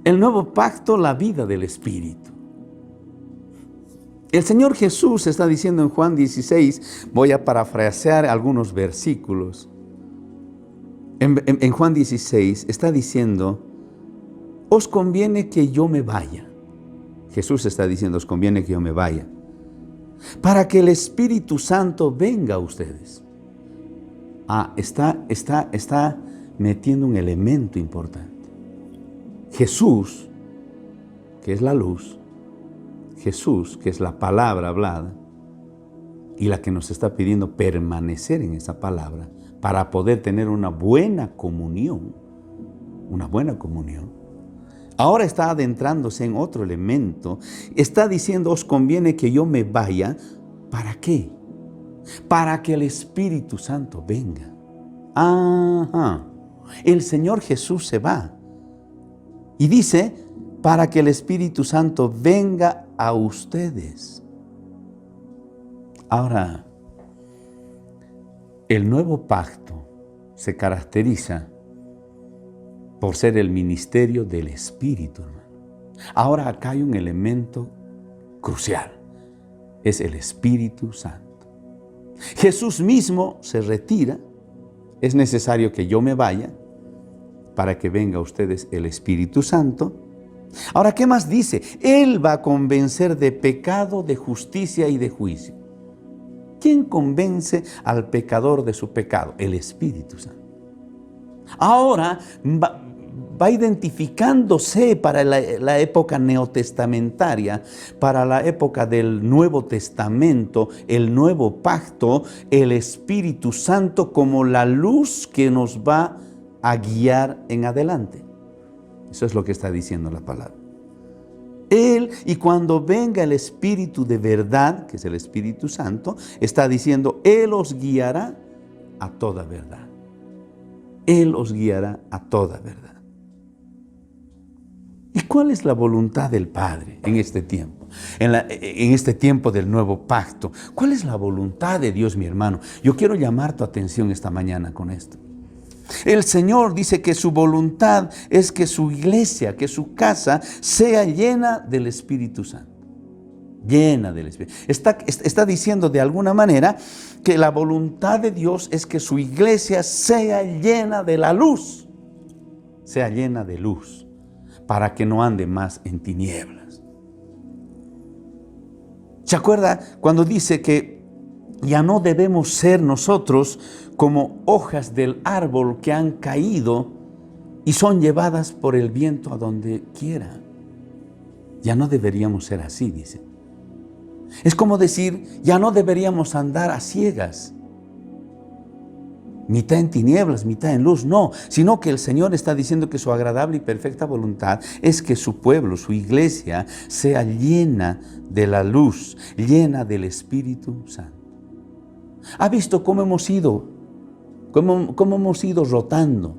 El nuevo pacto, la vida del Espíritu. El Señor Jesús está diciendo en Juan 16, voy a parafrasear algunos versículos. En Juan 16 está diciendo, os conviene que yo me vaya. Jesús está diciendo, os conviene que yo me vaya, para que el Espíritu Santo venga a ustedes. Está metiendo un elemento importante. Jesús, que es la luz, Jesús, que es la palabra hablada, y la que nos está pidiendo permanecer en esa palabra, para poder tener una buena comunión, Ahora está adentrándose en otro elemento. Está diciendo, os conviene que yo me vaya. ¿Para qué? Para que el Espíritu Santo venga. El Señor Jesús se va. Y dice, para que el Espíritu Santo venga a ustedes. Ahora, el nuevo pacto se caracteriza por ser el ministerio del Espíritu, hermano. Ahora acá hay un elemento crucial. Es el Espíritu Santo. Jesús mismo se retira. Es necesario que yo me vaya para que venga a ustedes el Espíritu Santo. Ahora, ¿qué más dice? Él va a convencer de pecado, de justicia y de juicio. ¿Quién convence al pecador de su pecado? El Espíritu Santo. Ahora va identificándose para la época neotestamentaria, para la época del Nuevo Testamento, el nuevo pacto, el Espíritu Santo como la luz que nos va a guiar en adelante. Eso es lo que está diciendo la palabra. Él, y cuando venga el Espíritu de verdad, que es el Espíritu Santo, está diciendo, Él os guiará a toda verdad. Él os guiará a toda verdad. ¿Y cuál es la voluntad del Padre en este tiempo? En este tiempo del nuevo pacto. ¿Cuál es la voluntad de Dios, mi hermano? Yo quiero llamar tu atención esta mañana con esto. El Señor dice que su voluntad es que su iglesia, que su casa sea llena del Espíritu Santo. llena del Espíritu. Está diciendo de alguna manera que la voluntad de Dios es que su iglesia sea llena de la luz, sea llena de luz, para que no ande más en tinieblas. ¿Se acuerda cuando dice que ya no debemos ser nosotros como hojas del árbol que han caído y son llevadas por el viento a donde quiera? Ya no deberíamos ser así, dice. Es como decir, ya no deberíamos andar a ciegas, mitad en tinieblas, mitad en luz, no, sino que el Señor está diciendo que su agradable y perfecta voluntad es que su pueblo, su iglesia, sea llena de la luz, llena del Espíritu Santo. ¿Ha visto cómo hemos ido? ¿Cómo hemos ido rotando?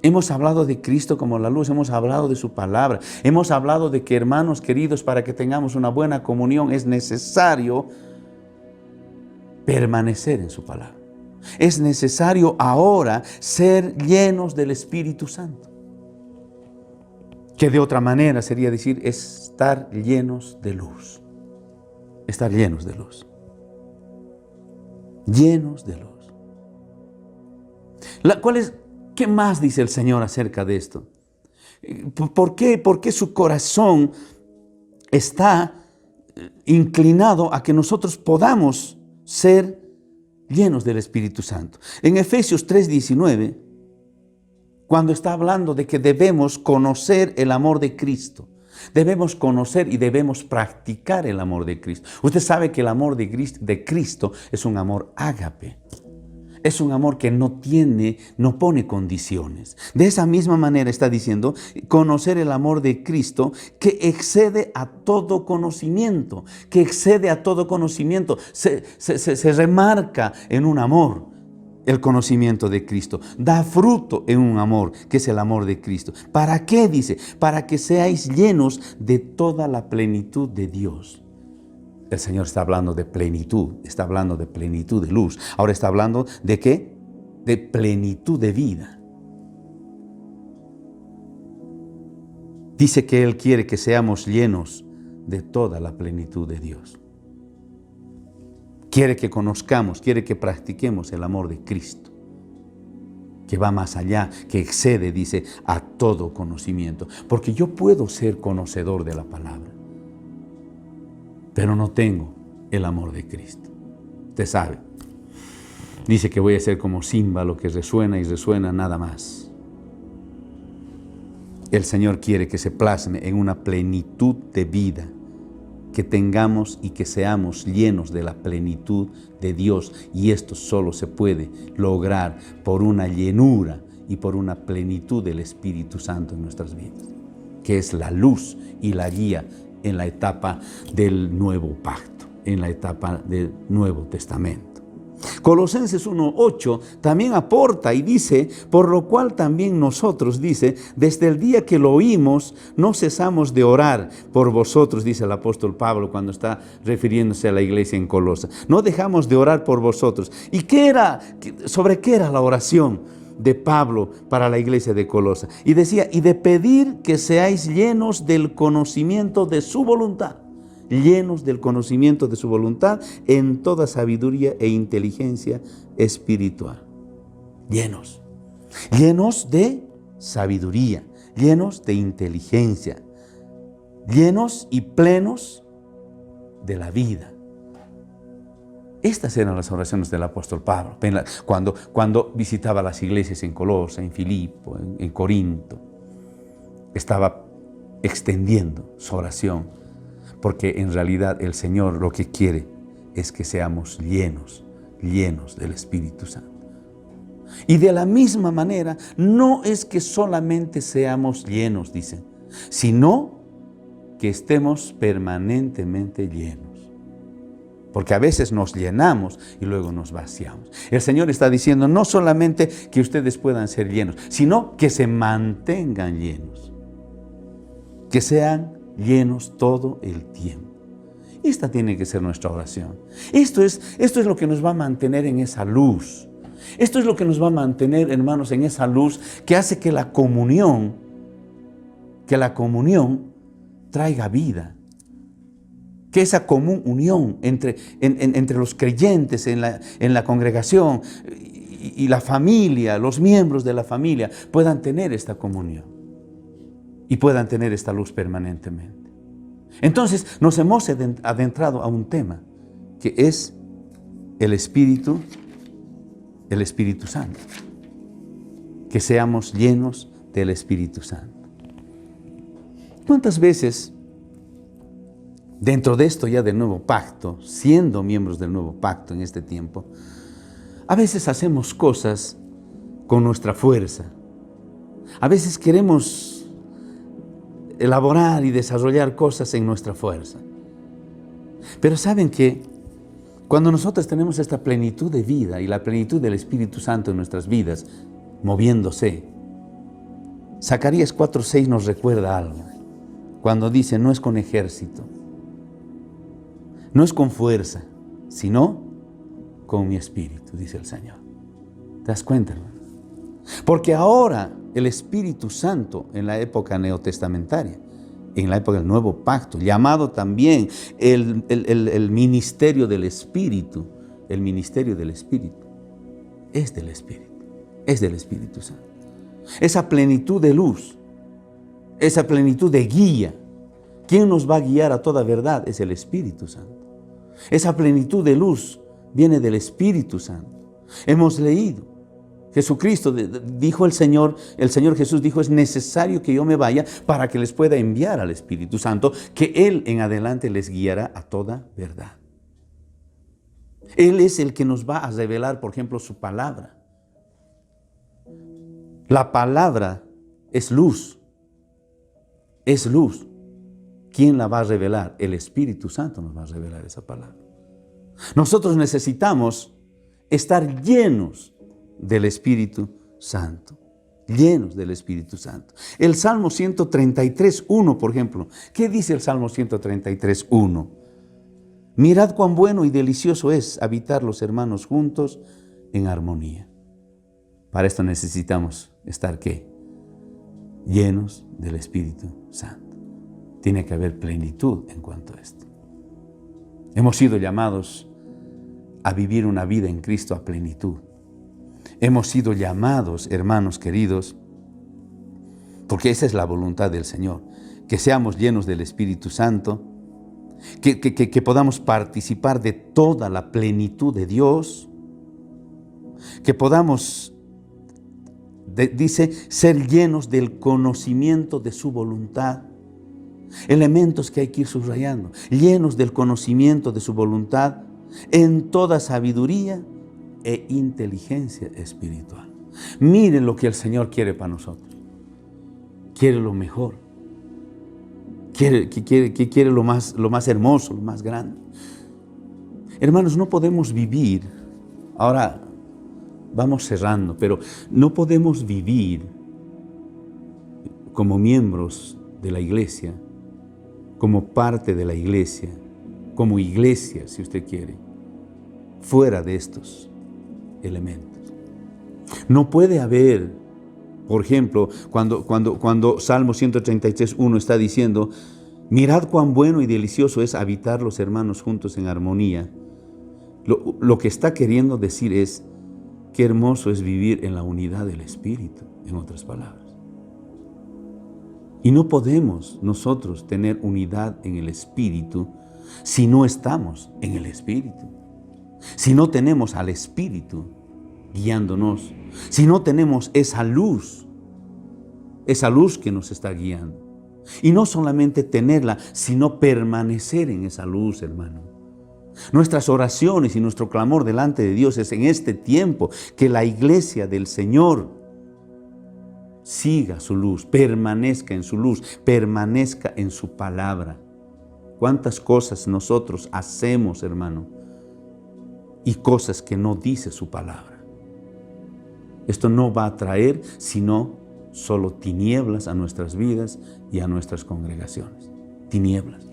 Hemos hablado de Cristo como la luz, hemos hablado de su palabra, hemos hablado de que, hermanos queridos, para que tengamos una buena comunión es necesario permanecer en su palabra. Es necesario ahora ser llenos del Espíritu Santo. Que de otra manera sería decir estar llenos de luz. Estar llenos de luz. Llenos de luz. ¿Qué más dice el Señor acerca de esto? ¿Por qué su corazón está inclinado a que nosotros podamos ser llenos del Espíritu Santo? En Efesios 3:19, cuando está hablando de que debemos conocer el amor de Cristo, debemos conocer y debemos practicar el amor de Cristo. Usted sabe que el amor de Cristo es un amor ágape. Es un amor que no pone condiciones. De esa misma manera está diciendo, conocer el amor de Cristo que excede a todo conocimiento, se remarca en un amor el conocimiento de Cristo, da fruto en un amor que es el amor de Cristo. ¿Para qué? Dice, para que seáis llenos de toda la plenitud de Dios. El Señor está hablando de plenitud, está hablando de plenitud de luz. Ahora está hablando ¿de qué? De plenitud de vida. Dice que Él quiere que seamos llenos de toda la plenitud de Dios. Quiere que conozcamos, quiere que practiquemos el amor de Cristo, que va más allá, que excede, dice, a todo conocimiento. Porque yo puedo ser conocedor de la palabra, pero no tengo el amor de Cristo. Usted sabe, dice que voy a ser como címbalo que resuena y resuena nada más. El Señor quiere que se plasme en una plenitud de vida, que tengamos y que seamos llenos de la plenitud de Dios. Y esto solo se puede lograr por una llenura y por una plenitud del Espíritu Santo en nuestras vidas, que es la luz y la guía en la etapa del nuevo pacto, en la etapa del Nuevo Testamento. Colosenses 1:8 también aporta y dice, por lo cual también nosotros, dice, desde el día que lo oímos, no cesamos de orar por vosotros, dice el apóstol Pablo cuando está refiriéndose a la iglesia en Colosa. No dejamos de orar por vosotros. ¿Y sobre qué era la oración de Pablo para la iglesia de Colosa? Y decía, y de pedir que seáis llenos del conocimiento de su voluntad. Llenos del conocimiento de su voluntad en toda sabiduría e inteligencia espiritual. Llenos de sabiduría, llenos de inteligencia, llenos y plenos de la vida. Estas eran las oraciones del apóstol Pablo cuando visitaba las iglesias en Colosa, en Filipo, en Corinto. Estaba extendiendo su oración, porque en realidad el Señor lo que quiere es que seamos llenos del Espíritu Santo. Y de la misma manera, no es que solamente seamos llenos, dicen, sino que estemos permanentemente llenos. Porque a veces nos llenamos y luego nos vaciamos. El Señor está diciendo no solamente que ustedes puedan ser llenos, sino que se mantengan llenos. Que sean llenos todo el tiempo. Esta tiene que ser nuestra oración. Esto es lo que nos va a mantener en esa luz. Esto es lo que nos va a mantener, hermanos, en esa luz que hace que la comunión traiga vida que esa común unión entre los creyentes en la congregación y la familia, los miembros de la familia, puedan tener esta comunión y puedan tener esta luz permanentemente. Entonces nos hemos adentrado a un tema que es el Espíritu Santo. Que seamos llenos del Espíritu Santo. ¿Cuántas veces dentro de esto ya del nuevo pacto, siendo miembros del nuevo pacto en este tiempo, a veces hacemos cosas con nuestra fuerza? A veces queremos elaborar y desarrollar cosas en nuestra fuerza. Pero ¿saben qué? Cuando nosotros tenemos esta plenitud de vida y la plenitud del Espíritu Santo en nuestras vidas, moviéndose, Zacarías 4:6 nos recuerda algo, cuando dice: no es con ejército, no es con fuerza, sino con mi Espíritu, dice el Señor. ¿Te das cuenta, hermano? Porque ahora el Espíritu Santo, en la época neotestamentaria, en la época del Nuevo Pacto, llamado también el ministerio del Espíritu, el ministerio del Espíritu, es del Espíritu Santo. Esa plenitud de luz, esa plenitud de guía, ¿quién nos va a guiar a toda verdad? Es el Espíritu Santo. Esa plenitud de luz viene del Espíritu Santo. Hemos leído, Jesucristo dijo el Señor Jesús dijo: es necesario que yo me vaya para que les pueda enviar al Espíritu Santo, que Él en adelante les guiará a toda verdad. Él es el que nos va a revelar, por ejemplo, su palabra. La palabra es luz. Es luz. ¿Quién la va a revelar? El Espíritu Santo nos va a revelar esa palabra. Nosotros necesitamos estar llenos del Espíritu Santo. Llenos del Espíritu Santo. El Salmo 133:1, por ejemplo. ¿Qué dice el Salmo 133:1? Mirad cuán bueno y delicioso es habitar los hermanos juntos en armonía. Para esto necesitamos estar, ¿qué? Llenos del Espíritu Santo. Tiene que haber plenitud en cuanto a esto. Hemos sido llamados a vivir una vida en Cristo a plenitud. Hemos sido llamados, hermanos queridos, porque esa es la voluntad del Señor, que seamos llenos del Espíritu Santo, que podamos participar de toda la plenitud de Dios, que podamos, dice, ser llenos del conocimiento de su voluntad. Elementos que hay que ir subrayando: llenos del conocimiento de su voluntad en toda sabiduría e inteligencia espiritual. Miren lo que el Señor quiere para nosotros. Quiere lo mejor. Quiere lo más hermoso, lo más grande. Hermanos, no podemos vivir, ahora vamos cerrando, pero no podemos vivir como miembros de la iglesia, como parte de la iglesia, como iglesia, si usted quiere, fuera de estos elementos. No puede haber, por ejemplo, cuando Salmo 133:1 está diciendo: mirad cuán bueno y delicioso es habitar los hermanos juntos en armonía. Lo que está queriendo decir es: qué hermoso es vivir en la unidad del Espíritu, en otras palabras. Y no podemos nosotros tener unidad en el Espíritu si no estamos en el Espíritu. Si no tenemos al Espíritu guiándonos, si no tenemos esa luz que nos está guiando. Y no solamente tenerla, sino permanecer en esa luz, hermano. Nuestras oraciones y nuestro clamor delante de Dios es en este tiempo que la iglesia del Señor siga su luz, permanezca en su luz, permanezca en su palabra. ¿Cuántas cosas nosotros hacemos, hermano? Y cosas que no dice su palabra. Esto no va a traer sino solo tinieblas a nuestras vidas y a nuestras congregaciones. Tinieblas.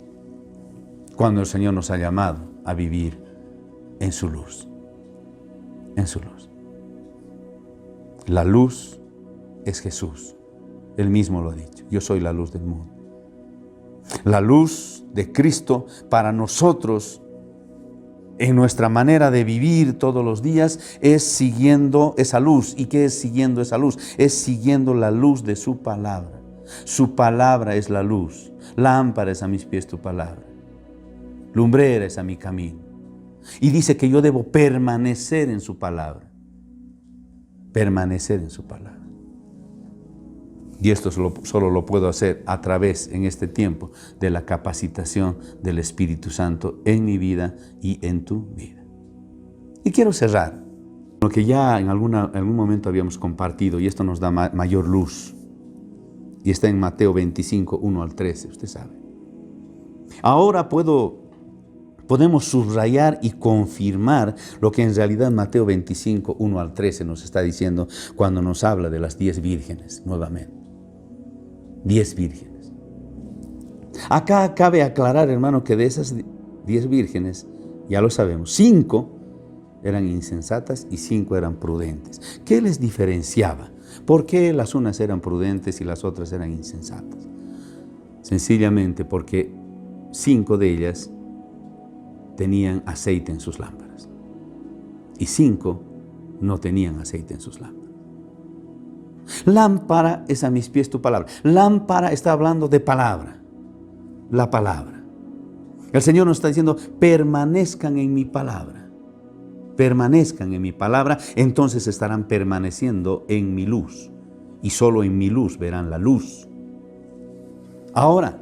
Cuando el Señor nos ha llamado a vivir en su luz. En su luz. La luz es Jesús. Él mismo lo ha dicho: yo soy la luz del mundo. La luz de Cristo para nosotros en nuestra manera de vivir todos los días es siguiendo esa luz. ¿Y qué es siguiendo esa luz? Es siguiendo la luz de su palabra. Su palabra es la luz. Lámpara es a mis pies tu palabra. Lumbrera es a mi camino. Y dice que yo debo permanecer en su palabra. Permanecer en su palabra. Y esto solo lo puedo hacer a través, en este tiempo, de la capacitación del Espíritu Santo en mi vida y en tu vida. Y quiero cerrar lo que ya en algún momento habíamos compartido, y esto nos da mayor luz. Y está en Mateo 25, 1 al 13, usted sabe. Ahora podemos subrayar y confirmar lo que en realidad Mateo 25, 1 al 13 nos está diciendo cuando nos habla de las 10 vírgenes nuevamente. 10 vírgenes. Acá cabe aclarar, hermano, que de esas 10 vírgenes, ya lo sabemos, 5 eran insensatas y 5 eran prudentes. ¿Qué les diferenciaba? ¿Por qué las unas eran prudentes y las otras eran insensatas? Sencillamente porque 5 de ellas tenían aceite en sus lámparas y 5 no tenían aceite en sus lámparas. Lámpara es a mis pies tu palabra. Lámpara está hablando de palabra, la palabra. El Señor nos está diciendo, permanezcan en mi palabra. Permanezcan en mi palabra, entonces estarán permaneciendo en mi luz. Y solo en mi luz verán la luz. Ahora,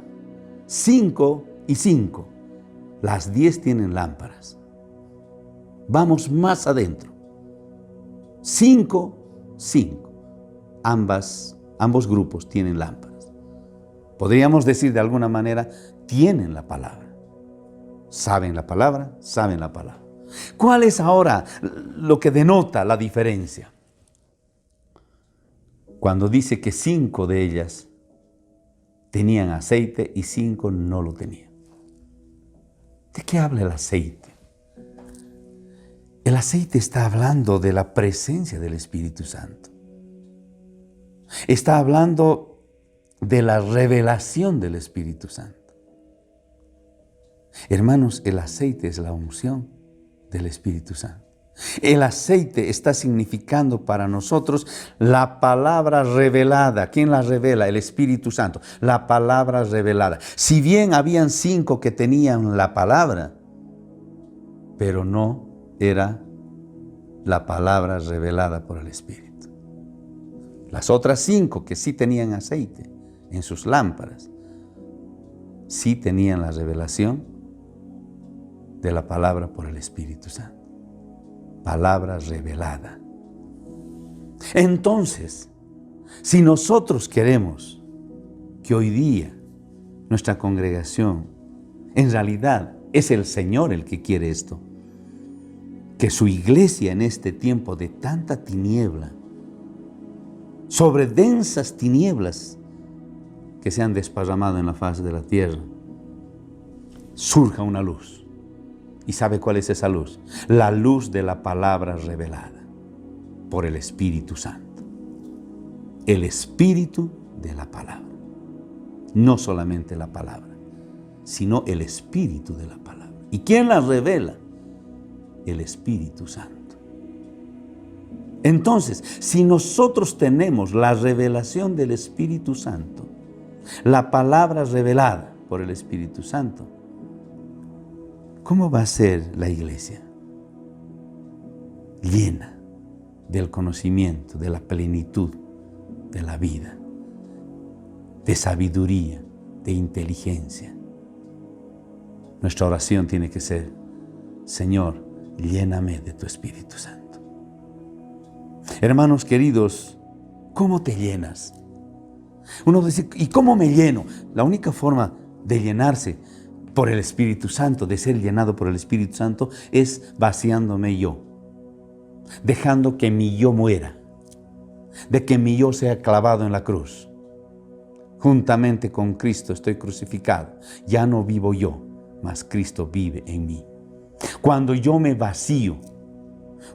5 y 5. Las 10 tienen lámparas. Vamos más adentro. 5, 5. Ambos grupos tienen lámparas. Podríamos decir de alguna manera, tienen la palabra. Saben la palabra, saben la palabra. ¿Cuál es ahora lo que denota la diferencia? Cuando dice que 5 de ellas tenían aceite y 5 no lo tenían. ¿De qué habla el aceite? El aceite está hablando de la presencia del Espíritu Santo. Está hablando de la revelación del Espíritu Santo. Hermanos, el aceite es la unción del Espíritu Santo. El aceite está significando para nosotros la palabra revelada. ¿Quién la revela? El Espíritu Santo. La palabra revelada. Si bien habían 5 que tenían la palabra, pero no era la palabra revelada por el Espíritu. Las otras 5 que sí tenían aceite en sus lámparas, sí tenían la revelación de la palabra por el Espíritu Santo. Palabra revelada. Entonces, si nosotros queremos que hoy día nuestra congregación, en realidad es el Señor el que quiere esto, que su iglesia en este tiempo de tanta tiniebla, sobre densas tinieblas que se han desparramado en la faz de la tierra, surja una luz. ¿Y sabe cuál es esa luz? La luz de la palabra revelada por el Espíritu Santo. El Espíritu de la palabra. No solamente la palabra, sino el Espíritu de la palabra. ¿Y quién la revela? El Espíritu Santo. Entonces, si nosotros tenemos la revelación del Espíritu Santo, la palabra revelada por el Espíritu Santo, ¿cómo va a ser la iglesia? Llena del conocimiento, de la plenitud de la vida, de sabiduría, de inteligencia. Nuestra oración tiene que ser, Señor, lléname de tu Espíritu Santo. Hermanos queridos, ¿cómo te llenas? Uno dice, ¿y cómo me lleno? La única forma de llenarse por el Espíritu Santo, de ser llenado por el Espíritu Santo, es vaciándome yo, dejando que mi yo muera, de que mi yo sea clavado en la cruz. Juntamente con Cristo estoy crucificado. Ya no vivo yo, mas Cristo vive en mí. Cuando yo me vacío,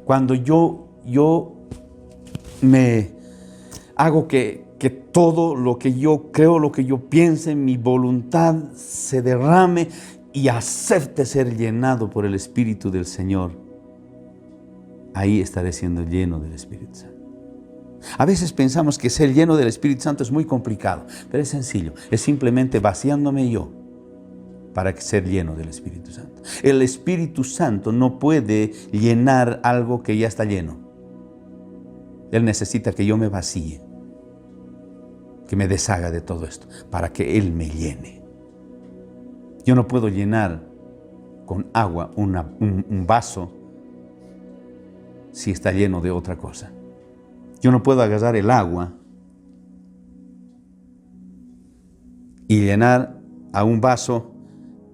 cuando yo me hago que que todo lo que yo creo, lo que yo piense, mi voluntad se derrame y acepte ser llenado por el Espíritu del Señor, ahí estaré siendo lleno del Espíritu Santo. A veces pensamos que ser lleno del Espíritu Santo es muy complicado, pero es sencillo. Es simplemente vaciándome yo para ser lleno del Espíritu Santo. El Espíritu Santo no puede llenar algo que ya está lleno. Él necesita que yo me vacíe, que me deshaga de todo esto, para que Él me llene. Yo no puedo llenar con agua un vaso si está lleno de otra cosa. Yo no puedo agarrar el agua y llenar a un vaso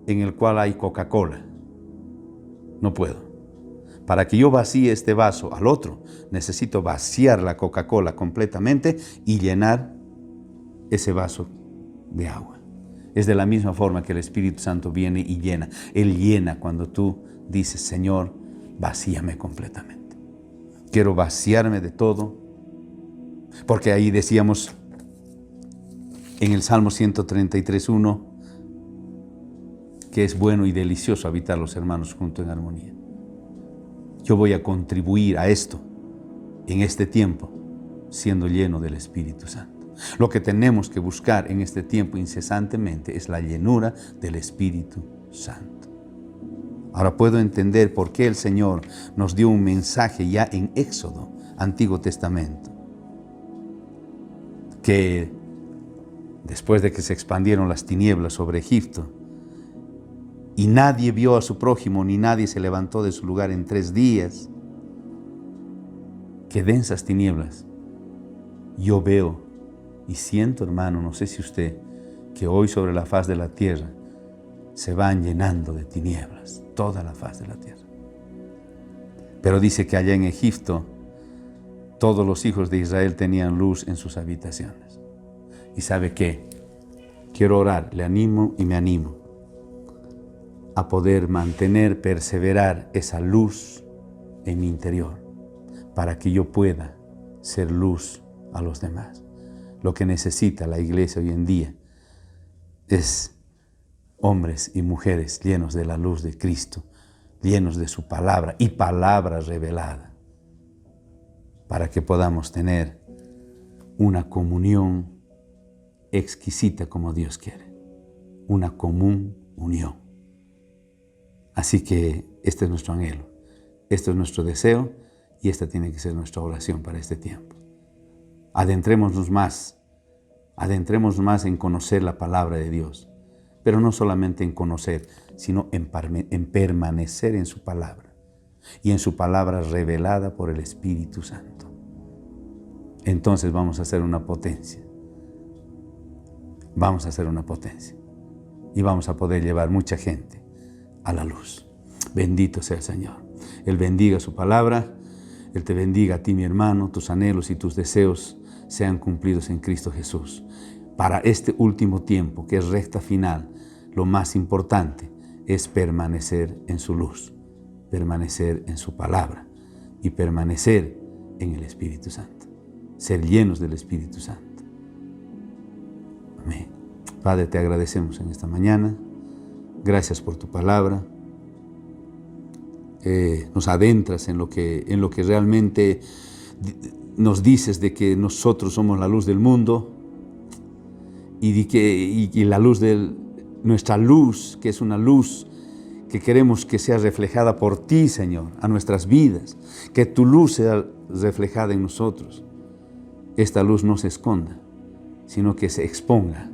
en el cual hay Coca-Cola. No puedo. Para que yo vacíe este vaso al otro, necesito vaciar la Coca-Cola completamente y llenar ese vaso de agua. Es de la misma forma que el Espíritu Santo viene y llena. Él llena cuando tú dices, Señor, vacíame completamente. Quiero vaciarme de todo. Porque ahí decíamos en el Salmo 133:1 que es bueno y delicioso habitar los hermanos juntos en armonía. Yo voy a contribuir a esto en este tiempo, siendo lleno del Espíritu Santo. Lo que tenemos que buscar en este tiempo incesantemente es la llenura del Espíritu Santo. Ahora puedo entender por qué el Señor nos dio un mensaje ya en Éxodo, Antiguo Testamento, que después de que se expandieron las tinieblas sobre Egipto y nadie vio a su prójimo ni nadie se levantó de su lugar en 3 días, que densas tinieblas yo veo y siento, hermano, no sé si usted, que hoy sobre la faz de la tierra se van llenando de tinieblas, toda la faz de la tierra. Pero dice que allá en Egipto todos los hijos de Israel tenían luz en sus habitaciones. ¿Y sabe qué? Quiero orar, le animo y me animo a poder mantener, perseverar esa luz en mi interior para que yo pueda ser luz a los demás. Lo que necesita la iglesia hoy en día es hombres y mujeres llenos de la luz de Cristo, llenos de su palabra y palabra revelada, para que podamos tener una comunión exquisita como Dios quiere, una común unión. Así que este es nuestro anhelo, este es nuestro deseo y esta tiene que ser nuestra oración para este tiempo. Adentrémonos más en conocer la palabra de Dios, pero no solamente en conocer, sino en permanecer en su palabra y en su palabra revelada por el Espíritu Santo. Entonces vamos a ser una potencia. Vamos a ser una potencia y vamos a poder llevar mucha gente a la luz. Bendito sea el Señor. Él bendiga su palabra. Él te bendiga a ti, mi hermano. Tus anhelos y tus deseos sean cumplidos en Cristo Jesús. Para este último tiempo, que es recta final, lo más importante es permanecer en su luz, permanecer en su palabra y permanecer en el Espíritu Santo. Ser llenos del Espíritu Santo. Amén. Padre, te agradecemos en esta mañana. Gracias por tu palabra. Nos adentras en lo que realmente nos dices de que nosotros somos la luz del mundo y la luz nuestra luz, que es una luz que queremos que sea reflejada por ti, Señor, a nuestras vidas, que tu luz sea reflejada en nosotros. Esta luz no se esconda, sino que se exponga,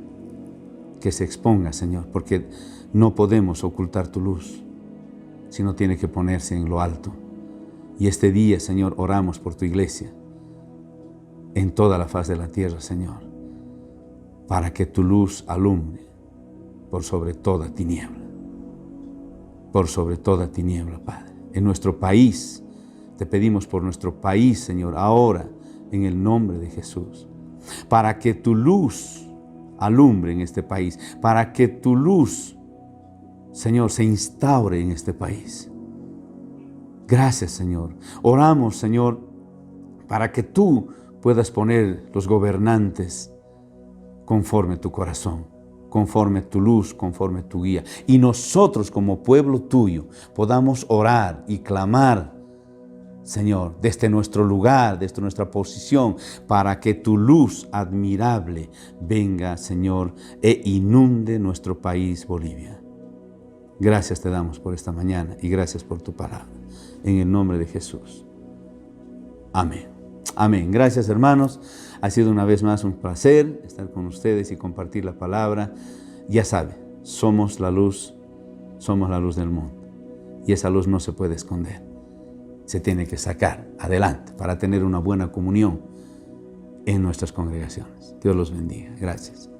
Señor, porque no podemos ocultar tu luz, sino tiene que ponerse en lo alto. Y este día, Señor, oramos por tu iglesia en toda la faz de la tierra, Señor, para que tu luz alumbre por sobre toda tiniebla. Por sobre toda tiniebla, Padre. En nuestro país, te pedimos por nuestro país, Señor, ahora, en el nombre de Jesús, para que tu luz alumbre en este país, para que tu luz, Señor, se instaure en este país. Gracias, Señor. Oramos, Señor, para que tú puedas poner los gobernantes conforme tu corazón, conforme tu luz, conforme tu guía. Y nosotros como pueblo tuyo podamos orar y clamar, Señor, desde nuestro lugar, desde nuestra posición, para que tu luz admirable venga, Señor, e inunde nuestro país, Bolivia. Gracias te damos por esta mañana y gracias por tu palabra. En el nombre de Jesús. Amén. Amén. Gracias, hermanos. Ha sido una vez más un placer estar con ustedes y compartir la palabra. Ya sabe, somos la luz del mundo. Y esa luz no se puede esconder. Se tiene que sacar adelante para tener una buena comunión en nuestras congregaciones. Dios los bendiga. Gracias.